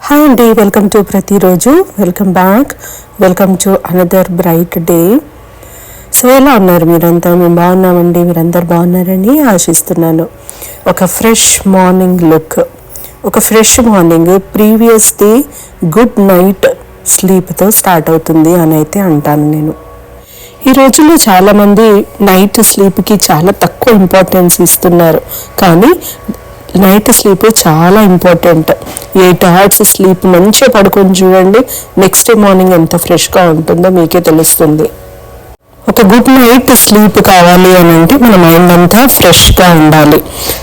Hi అండి, welcome to ప్రతిరోజు. Welcome back. Welcome to another bright day. So ఎలా ఉన్నారు మీరంతా? మేము బాగున్నామండి. మీరందరు బాగున్నారని ఆశిస్తున్నాను. ఒక ఫ్రెష్ మార్నింగ్ లుక్, ఒక fresh morning previous day good night స్లీప్తో స్టార్ట్ అవుతుంది అని అయితే అంటాను నేను. ఈ రోజుల్లో చాలామంది నైట్ స్లీప్కి చాలా తక్కువ ఇంపార్టెన్స్ ఇస్తున్నారు, కానీ నైట్ స్లీప్ చాలా ఇంపార్టెంట్. 8 hours స్లీప్ మంచిగా పడుకొని చూడండి, నెక్స్ట్ డే మార్నింగ్ ఎంత ఫ్రెష్గా ఉంటుందో మీకే తెలుస్తుంది. ఒక గుడ్ నైట్ స్లీప్ కావాలి అని అంటే మన మైండ్ అంతా ఫ్రెష్గా ఉండాలి.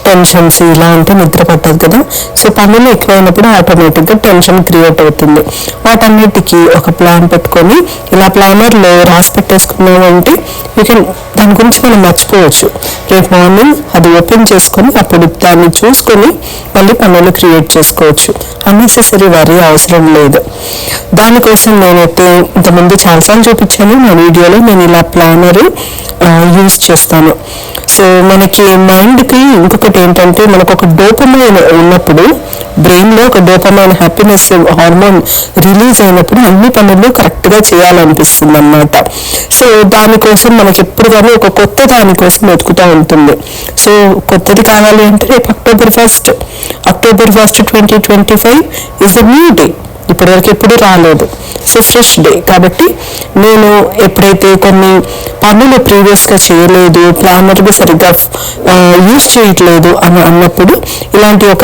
టెన్షన్స్ ఇలా అంటే నిద్ర పట్టదు కదా. సో పనులు ఎక్కువైనప్పుడు ఆటోమేటిక్గా టెన్షన్ క్రియేట్ అవుతుంది. వాటన్నిటికీ ఒక ప్లాన్ పెట్టుకొని ఇలా ప్లానర్లో రాసి పెట్టేసుకున్నామంటే దాని గురించి మనం మర్చిపోవచ్చు. రేపు మార్నింగ్ అది ఓపెన్ చేసుకొని అప్పుడు దాన్ని చూసుకొని మళ్ళీ పనులు క్రియేట్ చేసుకోవచ్చు. అన్నెసెసరీ వరీ అవసరం లేదు. దానికోసం నేనైతే ఇంతకుముందు చాలాసార్లు చూపించాను నా వీడియోలో. నేను ఇలా ప్లానర్ యూజ్ చేస్తాను. సో మనకి మైండ్కి ఇంకొకటి ఏంటంటే, మనకు ఒక డోపమైన్ ఉన్నప్పుడు బ్రెయిన్లో ఒక డోపమైన్ హ్యాపీనెస్ హార్మోన్ రిలీజ్ అయినప్పుడు అన్ని పనులు కరెక్ట్గా చేయాలనిపిస్తుంది అన్నమాట. సో దానికోసం మనకి ఎప్పుడు కానీ ఒక కొత్త దానికోసం వెతుకుతూ ఉంటుంది. సో కొత్తది కావాలి అంటే రేపు October 1 2025 is a new day. ఇప్పటివరకు ఎప్పుడు రాలేదు. సో ఫ్రెష్ డే కాబట్టి నేను ఎప్పుడైతే కొన్ని పనులు ప్రీవియస్గా చేయలేదు, ప్లానర్గా సరిగ్గా యూజ్ చేయట్లేదు అని అన్నప్పుడు ఇలాంటి ఒక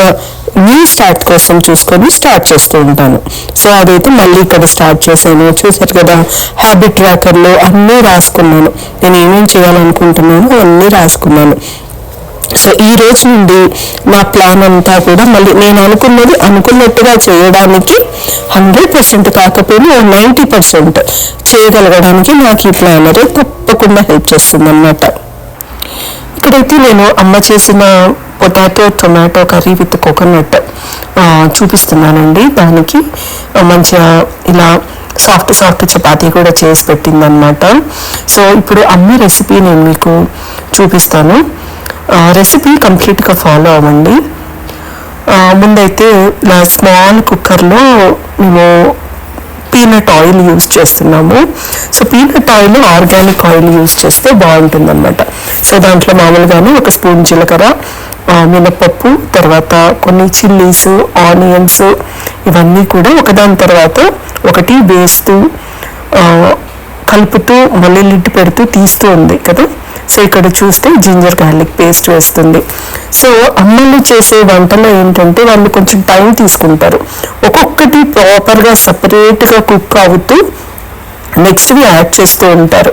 న్యూ స్టార్ట్ కోసం చూసుకొని స్టార్ట్ చేస్తూ ఉంటాను. సో అదైతే మళ్ళీ ఇక్కడ స్టార్ట్ చేశాను. చూసారు కదా, హ్యాబిట్ ట్రాకర్లో అన్నీ రాసుకున్నాను. నేను ఏమేమి చేయాలనుకుంటున్నానో అన్నీ రాసుకున్నాను. సో ఈ రోజు నుండి నా ప్లాన్ అంతా కూడా మళ్ళీ నేను అనుకున్నట్టుగా చేయడానికి 100% కాకపోయినా 90% చేయగలగడానికి నాకు ఈ ప్లానర్ తప్పకుండా హెల్ప్ చేస్తుంది అన్నమాట. ఇక్కడైతే నేను అమ్మ చేసిన potato tomato curry with coconut చూపిస్తున్నానండి. దానికి మంచిగా ఇలా సాఫ్ట్ చపాతీ కూడా చేసి పెట్టిందనమాట. సో ఇప్పుడు అమ్మ రెసిపీ నేను మీకు చూపిస్తాను. రెసిపీ కంప్లీట్గా ఫాలో అవ్వండి. ముందైతే ఇలా స్మాల్ కుక్కర్లో మేము పీనట్ ఆయిల్ యూజ్ చేస్తున్నాము. So peanut oil organic oil use చేస్తే బాగుంటుంది అనమాట. సో దాంట్లో మామూలుగానే 1 స్పూన్ జీలకర్ర, మినపప్పు, తర్వాత కొన్ని చిల్లీస్, ఆనియన్స్ ఇవన్నీ కూడా ఒకదాని తర్వాత ఒకటి వేస్తూ కలుపుతూ మళ్ళీ లిడ్ పెడుతూ తీస్తూ ఉంది కదా. సో ఇక్కడ చూస్తే జింజర్ గార్లిక్ పేస్ట్ వేస్తుంది. సో అమ్మలు చేసే వంటలో ఏంటంటే వాళ్ళు కొంచెం టైం తీసుకుంటారు. ఒక్కొక్కటి ప్రాపర్గా సపరేట్గా కుక్ అవుతూ నెక్స్ట్వి యాడ్ చేస్తూ ఉంటారు.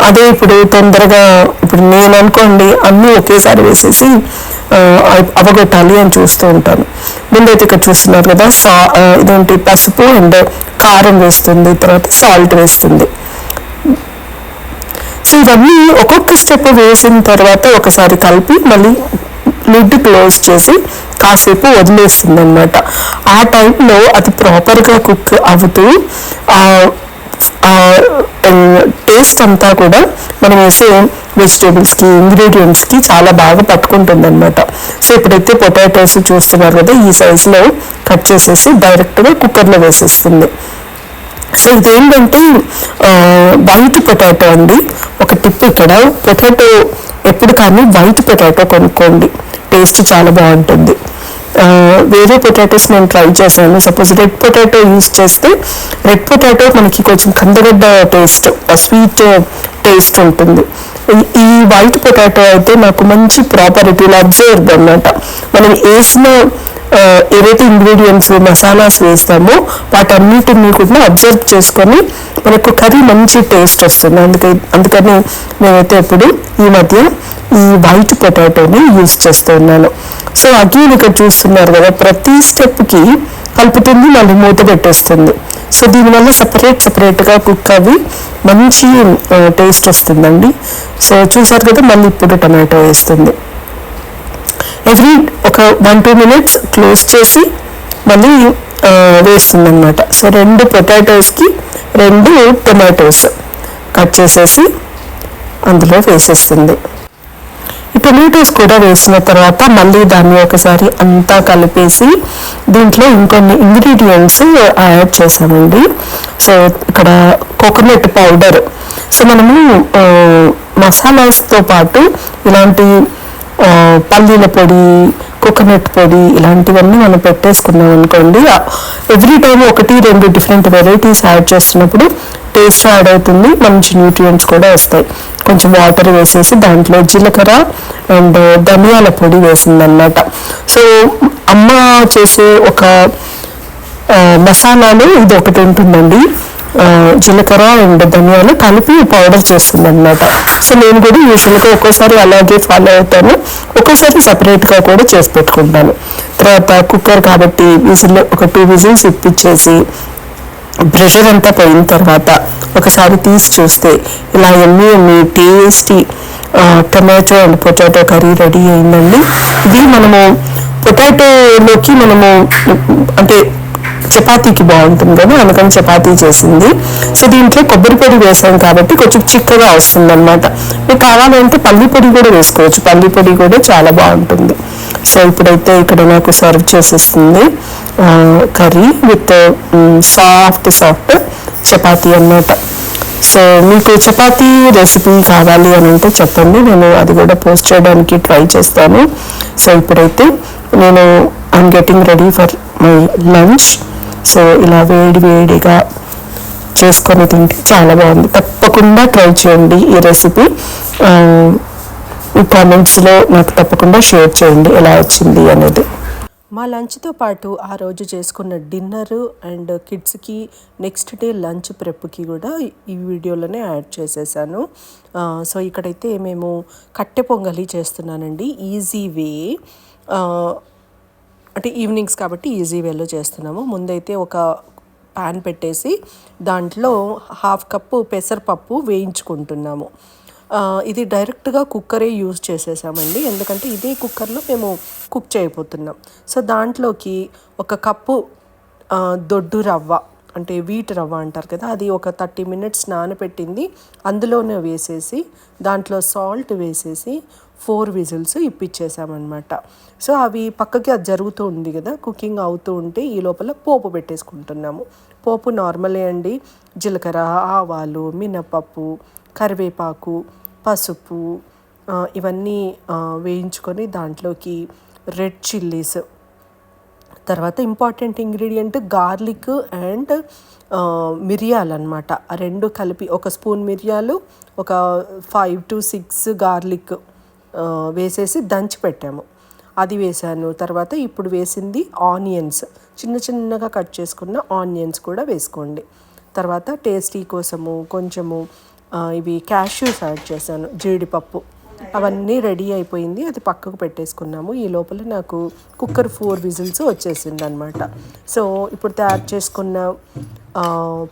అదే ఇప్పుడు తొందరగా ఇప్పుడు నేను అనుకోండి అన్నీ ఒకేసారి వేసేసి అవగొట్టాలి అని చూస్తూ ఉంటాను. ముందైతే ఇక్కడ చూస్తున్నారు కదా, ఇదేంటి పసుపు అండ్ కారం వేస్తుంది, తర్వాత సాల్ట్ వేస్తుంది. సో ఇవన్నీ ఒక్కొక్క స్టెప్ వేసిన తర్వాత ఒకసారి కలిపి మళ్ళీ లిడ్ క్లోజ్ చేసి కాసేపు వదిలేస్తుంది అనమాట. ఆ టైంలో అది ప్రాపర్గా కుక్ అవుతూ టేస్ట్ అంతా కూడా మనం వేసే వెజిటేబుల్స్కి, ఇంగ్రీడియంట్స్కి చాలా బాగా పట్టుకుంటుంది అనమాట. సో ఇప్పుడైతే పొటాటోస్ చూస్తున్నారు కదా, ఈ సైజులో కట్ చేసేసి డైరెక్ట్గా కుక్కర్లో వేసేస్తుంది. సో ఇదేంటంటే వైట్ పొటాటో అండి. ఒక టిప్ ఇక్కడ, పొటాటో ఎప్పుడు కానీ వైట్ పొటాటో కొనుక్కోండి, టేస్ట్ చాలా బాగుంటుంది. వేరే పొటాటోస్ నేను ట్రై చేశాను. సపోజ్ రెడ్ పొటాటో యూజ్ చేస్తే రెడ్ పొటాటో మనకి కొంచెం కందగడ్డ టేస్ట్, స్వీట్ టేస్ట్ ఉంటుంది. ఈ వైట్ పొటాటో అయితే నాకు మంచి ప్రాపర్టీలు అబ్జర్వ్ అన్నమాట. మనం వేసిన ఏవైతే ఇంగ్రీడియంట్స్ మసాలాస్ వేస్తామో వాటన్నిటిని కూడా అబ్జర్వ్ చేసుకొని మనకు కర్రీ మంచి టేస్ట్ వస్తుంది. అందుకని నేనైతే ఎప్పుడు ఈ మధ్య ఈ వైట్ పొటాటోని యూజ్ చేస్తూ ఉన్నాను. సో అగైన్ ఇక్కడ చూస్తున్నారు కదా, ప్రతి స్టెప్కి కలుపుతుంది, మళ్ళీ మూత పెట్టేస్తుంది. సో దీనివల్ల సపరేట్గా కుక్ అవి మంచి టేస్ట్ వస్తుందండి. సో చూసారు కదా, మళ్ళీ ఇప్పుడు టమాటో వేస్తుంది. ఎవ్రీ ఒక 1-2 minutes క్లోజ్ చేసి మళ్ళీ వేస్తుంది అనమాట. సో 2 పొటాటోస్కి 2 టొమాటోస్ కట్ చేసేసి అందులో వేసేస్తుంది. ఈ టొమాటోస్ కూడా వేసిన తర్వాత మళ్ళీ దాన్ని ఒకసారి అంతా కలిపేసి దీంట్లో ఇంకొన్ని ఇంగ్రీడియంట్స్ యాడ్ చేసామండి. సో ఇక్కడ కోకోనట్ పౌడర్. సో మనము మసాలాస్తో పాటు ఇలాంటి పల్లీల పొడి, కోకోనట్ పొడి ఇలాంటివన్నీ మనం పెట్టేసుకున్నాం అనుకోండి, every time 1-2 different varieties add చేస్తున్నప్పుడు టేస్ట్ యాడ్ అవుతుంది, మంచి న్యూట్రియంట్స్ కూడా వస్తాయి. కొంచెం వాటర్ వేసేసి దాంట్లో జీలకర్ర అండ్ ధనియాల పొడి వేసిందన్నమాట. సో అమ్మ చేసే ఒక మసాలాలు ఇది ఒకటి ఉంటుందండి, జీలకర్ర అండ్ ధనియాలు కలిపి పౌడర్ చేస్తుంది అనమాట. సో నేను కూడా యూజువల్గా ఒక్కోసారి అలాగే ఫాలో అవుతాను, ఒక్కోసారి సపరేట్గా కూడా చేసి పెట్టుకుంటాను. తర్వాత కుక్కర్ కాబట్టి ఒక 2 విజిల్స్ ఇప్పించేసి ప్రెషర్ అంతా పోయిన తర్వాత ఒకసారి తీసి చూస్తే ఇలా ఎన్ని tasty tomato and potato curry ready అయిందండి. ఇది మనము పొటాటోలోకి మనము అంటే చపాతీకి బాగుంటుంది కదా, అందుకని చపాతీ చేసింది. సో దీంట్లో కొబ్బరి పొడి వేసాం కాబట్టి కొంచెం చిక్కగా వస్తుంది అనమాట. మీకు కావాలంటే పల్లి పొడి కూడా వేసుకోవచ్చు, పల్లి పొడి కూడా చాలా బాగుంటుంది. సో ఇప్పుడైతే ఇక్కడ నాకు సర్వ్ చేసేస్తుంది కర్రీ విత్ సాఫ్ట్ చపాతీ అన్నమాట. సో మీకు చపాతీ రెసిపీ కావాలి అని అంటే చెప్పండి, నేను అది కూడా పోస్ట్ చేయడానికి ట్రై చేస్తాను. సో ఇప్పుడైతే నేను I'm getting ready for my lunch. So ఇలా వేడిగా చేసుకొని తింటే చాలా బాగుంది. తప్పకుండా ట్రై చేయండి ఈ రెసిపీ. కామెంట్స్లో నాకు తప్పకుండా షేర్ చేయండి ఎలా వచ్చింది అనేది. మా లంచ్తో పాటు ఆ రోజు చేసుకున్న డిన్నర్ అండ్ కిడ్స్కి నెక్స్ట్ డే లంచ్ ప్రెప్కి కూడా ఈ వీడియోలోనే యాడ్ చేసేసాను. సో ఇక్కడైతే మేము కట్టె పొంగలి చేస్తున్నానండి, ఈజీ వే. అంటే ఈవినింగ్స్ కాబట్టి ఈజీ వేలో చేస్తున్నాము. ముందైతే ఒక ప్యాన్ పెట్టేసి దాంట్లో 1/2 కప్పు పెసరపప్పు వేయించుకుంటున్నాము. ఇది డైరెక్ట్గా కుక్కరే యూజ్ చేసేసామండి, ఎందుకంటే ఇదే కుక్కర్లో మేము కుక్ చేయబోతున్నాం. సో దాంట్లోకి 1 కప్పు దొడ్డు రవ్వ, అంటే వీట్ రవ్వ అంటారు కదా, అది ఒక 30 మినిట్స్ నానబెట్టింది అందులోనే వేసేసి దాంట్లో సాల్ట్ వేసేసి 4 విజిల్స్ ఇప్పించేసామన్నమాట. సో అవి పక్కకి అది జరుగుతూ ఉంది కదా, కుకింగ్ అవుతూ ఉంటే ఈ లోపల పోపు పెట్టేసుకుంటున్నాము. పోపు నార్మలే అండి, జీలకర్ర, ఆవాలు, మినపప్పు, కరివేపాకు, పసుపు ఇవన్నీ వేయించుకొని దాంట్లోకి రెడ్ చిల్లీస్, తర్వాత ఇంపార్టెంట్ ఇంగ్రీడియంట్ గార్లిక్ అండ్ మిరియాలు అనమాట. ఆ 2 కలిపి 1 స్పూన్ మిరియాలు, ఒక 5 to 6 గార్లిక్ వేసేసి దంచి పెట్టాము, అది వేసాను. తర్వాత ఇప్పుడు వేసింది ఆనియన్స్, చిన్నగా కట్ చేసుకున్న ఆనియన్స్ కూడా వేసుకోండి. తర్వాత టేస్టీ కోసము కొంచెము ఇవి క్యాష్యూస్ యాడ్ చేశాను, జీడిపప్పు. అవన్నీ రెడీ అయిపోయింది, అది పక్కకు పెట్టేసుకున్నాము. ఈ లోపల నాకు కుక్కర్ 4 విజిల్స్ వచ్చేసింది అనమాట. సో ఇప్పుడు తయారు చేసుకున్న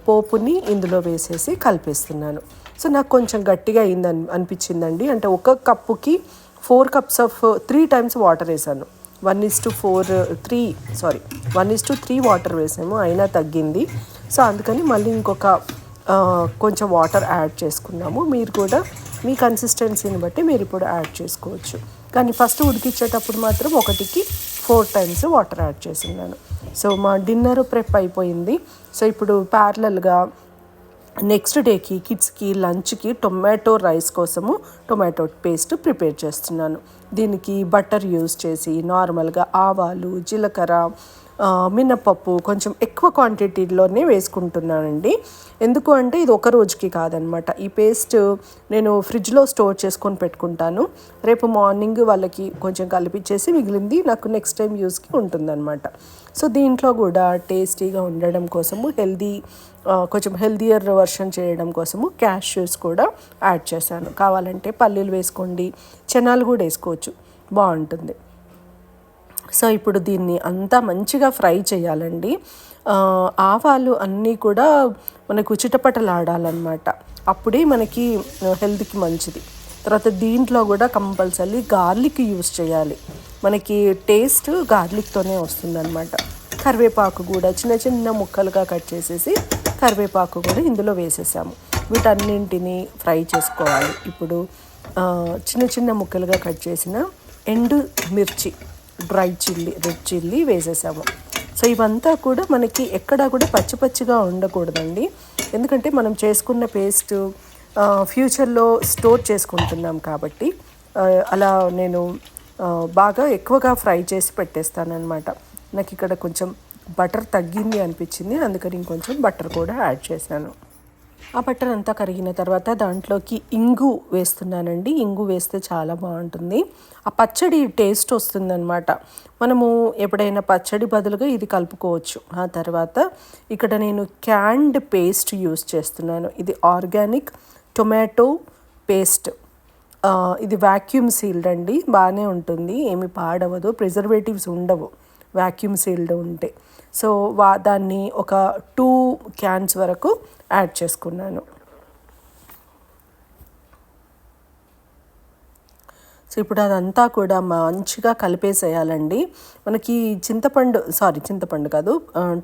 పోపుని ఇందులో వేసేసి కలిపేస్తున్నాను. సో నాకు కొంచెం గట్టిగా అయింది అనిపించిందండి, అంటే 1 కప్పుకి 4 cups ఆఫ్ 3 times వాటర్ వేసాను. 1:3 వాటర్ వేసాము, అయినా తగ్గింది. సో అందుకని మళ్ళీ ఇంకొక కొంచెం వాటర్ యాడ్ చేసుకున్నాము. మీరు కూడా మీ కన్సిస్టెన్సీని బట్టి మీరు ఇప్పుడు యాడ్ చేసుకోవచ్చు, కానీ ఫస్ట్ ఉడికించేటప్పుడు మాత్రం 1కి 4 times వాటర్ యాడ్ చేసినాను. సో మా డిన్నర్ ప్రెప్ అయిపోయింది. సో ఇప్పుడు ప్యారలల్గా నెక్స్ట్ డేకి కిడ్స్కి లంచ్కి టొమాటో రైస్ కోసము టొమాటో పేస్ట్ ప్రిపేర్ చేస్తున్నాను. దీనికి బటర్ యూజ్ చేసి నార్మల్గా ఆవాలు, జీలకర్ర, మినపప్పు కొంచెం ఎక్కువ క్వాంటిటీలోనే వేసుకుంటున్నానండి. ఎందుకు అంటే ఇది ఒక రోజుకి కాదనమాట. ఈ పేస్ట్ నేను ఫ్రిడ్జ్లో స్టోర్ చేసుకొని పెట్టుకుంటాను, రేపు మార్నింగ్ వాళ్ళకి కొంచెం కలిపిచ్చేసి మిగిలింది నాకు నెక్స్ట్ టైం యూస్కి ఉంటుందన్నమాట. సో దీంట్లో కూడా టేస్టీగా ఉండడం కోసము కొంచెం హెల్దియర్ వర్షన్ చేయడం కోసము క్యాష్యూస్ కూడా యాడ్ చేశాను. కావాలంటే పల్లీలు వేసుకోండి, చెనాలు కూడా వేసుకోవచ్చు, బాగుంటుంది. సో ఇప్పుడు దీన్ని అంతా మంచిగా ఫ్రై చేయాలండి. ఆవాలు అన్నీ కూడా మనకు చిటపటలాడాలన్నమాట, అప్పుడే మనకి హెల్త్కి మంచిది. తర్వాత దీంట్లో కూడా కంపల్సరీ గార్లిక్ యూస్ చేయాలి, మనకి టేస్ట్ గార్లిక్తోనే వస్తుందన్నమాట. కరివేపాకు కూడా చిన్న ముక్కలుగా కట్ చేసేసి కరివేపాకు కూడా ఇందులో వేసేసాము. వీటన్నింటినీ ఫ్రై చేసుకోవాలి. ఇప్పుడు చిన్న చిన్న ముక్కలుగా కట్ చేసిన ఎండు మిర్చి, డ్రై చిల్లీ, రెడ్ చిల్లీ వేసేసాము. సో ఇవంతా కూడా మనకి ఎక్కడా కూడా పచ్చి పచ్చిగా ఉండకూడదండి, ఎందుకంటే మనం చేసుకున్న పేస్ట్ ఫ్యూచర్లో స్టోర్ చేసుకుంటున్నాం కాబట్టి అలా నేను బాగా ఎక్కువగా ఫ్రై చేసి పెట్టేస్తానన్నమాట. నాకు ఇక్కడ కొంచెం బటర్ తగ్గింది అనిపించింది, అందుకని ఇంకొంచెం బటర్ కూడా యాడ్ చేశాను. ఆ బటర్ అంతా కరిగిన తర్వాత దాంట్లోకి ఇంగు వేస్తున్నానండి. ఇంగు వేస్తే చాలా బాగుంటుంది, ఆ పచ్చడి టేస్ట్ వస్తుందన్నమాట. మనము ఎప్పుడైనా పచ్చడి బదులుగా ఇది కలుపుకోవచ్చు. ఆ తర్వాత ఇక్కడ నేను క్యాన్డ్ పేస్ట్ యూస్ చేస్తున్నాను. ఇది ఆర్గానిక్ టొమాటో పేస్ట్. ఇది వాక్యూమ్ సీల్డ్ అండి, బాగానే ఉంటుంది, ఏమి పాడవదు, ప్రిజర్వేటివ్స్ ఉండవు వాక్యూమ్ సీల్డ్ ఉంటే. సో దాన్ని ఒక 2 క్యాన్స్ వరకు యాడ్ చేసుకున్నాను. సో ఇప్పుడు అదంతా కూడా మంచిగా కలిపేసేయాలండి. మనకి చింతపండు కాదు,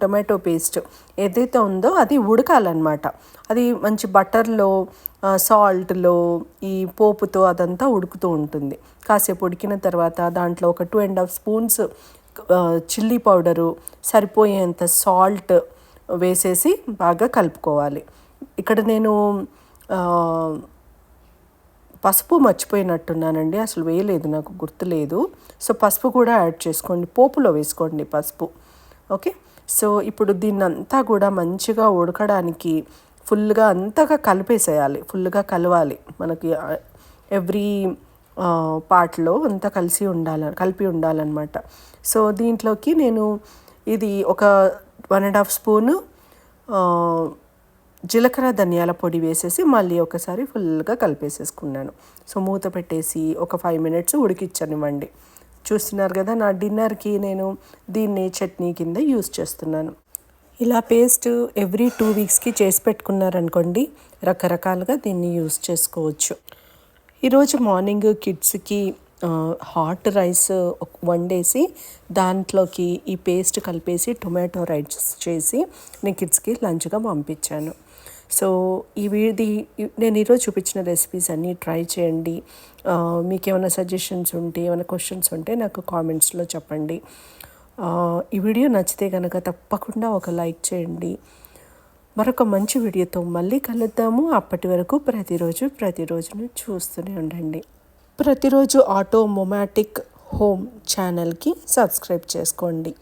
టొమాటో పేస్ట్ ఏదైతే ఉందో అది ఉడకాలన్నమాట. అది మంచి బటర్లో, సాల్ట్లో, ఈ పోపుతో అదంతా ఉడుకుతూ ఉంటుంది. కాసేపు ఉడికిన తర్వాత దాంట్లో ఒక 2.5 స్పూన్స్ చిల్లీ పౌడరు, సరిపోయేంత సాల్ట్ వేసేసి బాగా కలుపుకోవాలి. ఇక్కడ నేను పసుపు మర్చిపోయినట్టున్నానండి, అసలు వేయలేదు, నాకు గుర్తులేదు. సో పసుపు కూడా యాడ్ చేసుకోండి, పోపులో వేసుకోండి పసుపు. ఓకే, సో ఇప్పుడు దీన్నంతా కూడా మంచిగా ఉడకడానికి ఫుల్గా అంతగా కలిపేసేయాలి, ఫుల్గా కలవాలి. మనకి ఎవ్రీ పార్ట్లో అంతా కలిపి ఉండాలన్నమాట. సో దీంట్లోకి నేను ఇది ఒక 1.5 స్పూను జీలకర్ర ధనియాల పొడి వేసేసి మళ్ళీ ఒకసారి ఫుల్గా కలిపేసేసుకున్నాను. సో మూత పెట్టేసి ఒక 5 మినిట్స్ ఉడికించనివ్వండి. చూస్తున్నారు కదా, నా డిన్నర్కి నేను దీన్ని చట్నీ కింద యూస్ చేస్తున్నాను. ఇలా పేస్ట్ ఎవ్రీ 2 వీక్స్కి చేసి పెట్టుకున్నారనుకోండి, రకరకాలుగా దీన్ని యూస్ చేసుకోవచ్చు. ఈరోజు మార్నింగ్ కిడ్స్కి హాట్ రైస్ వండేసి దాంట్లోకి ఈ పేస్ట్ కలిపేసి టొమాటో రైస్ చేసి నేను కిడ్స్కి లంచ్గా పంపించాను. సో నేను ఈరోజు చూపించిన రెసిపీస్ అన్నీ ట్రై చేయండి. మీకు ఏమైనా సజెషన్స్ ఉంటే, ఏమైనా క్వశ్చన్స్ ఉంటే నాకు కామెంట్స్లో చెప్పండి. ఈ వీడియో నచ్చితే కనుక తప్పకుండా ఒక లైక్ చేయండి. మరొక మంచి వీడియోతో మళ్ళీ కలుద్దాము. అప్పటి వరకు ప్రతిరోజును చూస్తూనే ఉండండి. ప్రతిరోజు ఆటోమోమాటిక్ హోమ్ ఛానల్కి సబ్స్క్రైబ్ చేసుకోండి.